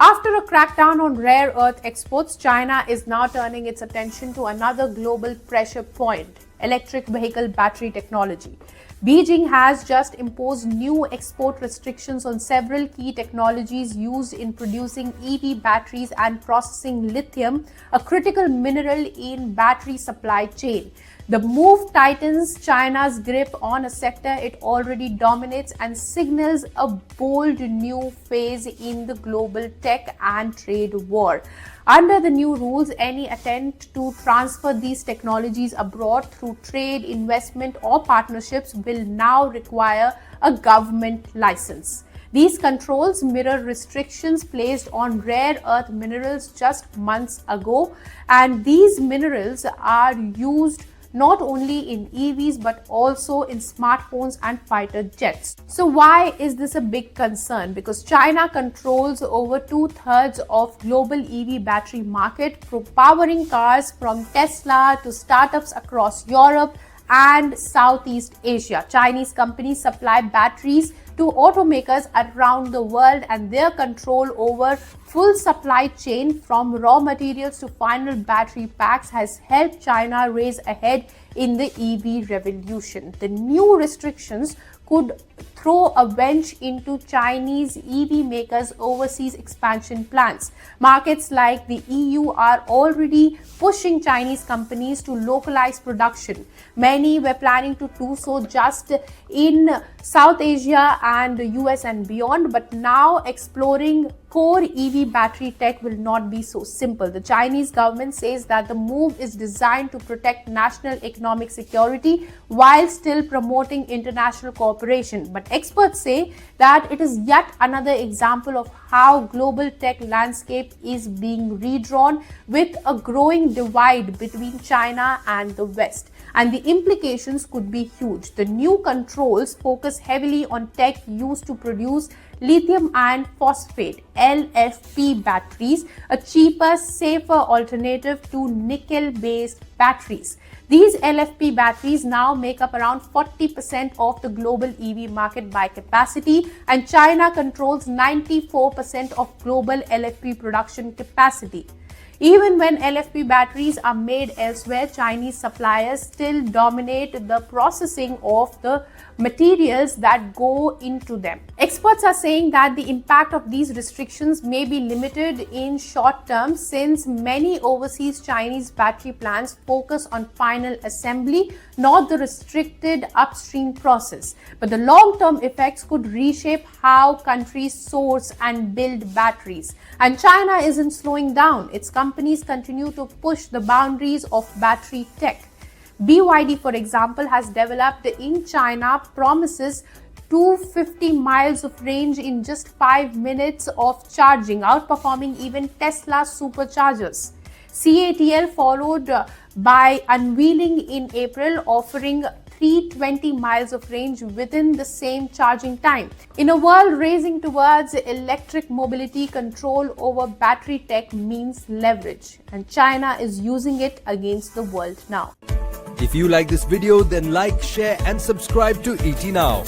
After a crackdown on rare earth exports, China is now turning its attention to another global pressure point: electric vehicle battery technology. Beijing has just imposed new export restrictions on several key technologies used in producing EV batteries and processing lithium, a critical mineral in battery supply chain. The move tightens China's grip on a sector it already dominates and signals a bold new phase in the global tech and trade war. Under the new rules, any attempt to transfer these technologies abroad through trade, investment, or partnerships will now require a government license. These controls mirror restrictions placed on rare earth minerals just months ago, and these minerals are used not only in EVs but also in smartphones and fighter jets. So why is this a big concern? Because China controls over 2/3 of global EV battery market, powering cars from Tesla to startups across Europe and Southeast Asia. Chinese companies supply batteries to automakers around the world, and their control over full supply chain from raw materials to final battery packs has helped China race ahead in the EV revolution. The new restrictions could throw a wrench into Chinese EV makers' overseas expansion plans. Markets like the EU are already pushing Chinese companies to localize production. Many were planning to do so just in South Asia and the US and beyond, but now exploring core EV battery tech will not be so simple. The Chinese government says that the move is designed to protect national economic security while still promoting international cooperation. But experts say that it is yet another example of how global tech landscape is being redrawn, with a growing divide between China and the West. And the implications could be huge. The new controls focus heavily on tech used to produce lithium iron phosphate (LFP) batteries, a cheaper, safer alternative to nickel-based batteries. These LFP batteries now make up around 40% of the global EV market by capacity, and China controls 94% of global LFP production capacity. Even when LFP batteries are made elsewhere, Chinese suppliers still dominate the processing of the materials that go into them. Experts are saying that the impact of these restrictions may be limited in short term, since many overseas Chinese battery plants focus on final assembly, not the restricted upstream process. But the long-term effects could reshape how countries source and build batteries. And China isn't slowing down. Its companies continue to push the boundaries of battery tech. BYD, for example, has developed in China promises 250 miles of range in just 5 minutes of charging, outperforming even Tesla superchargers. CATL followed by unveiling in April, offering 320 miles of range within the same charging time. In a world racing towards electric mobility, control over battery tech means leverage, and China is using it against the world now. If you like this video, then like, share and subscribe to ET Now.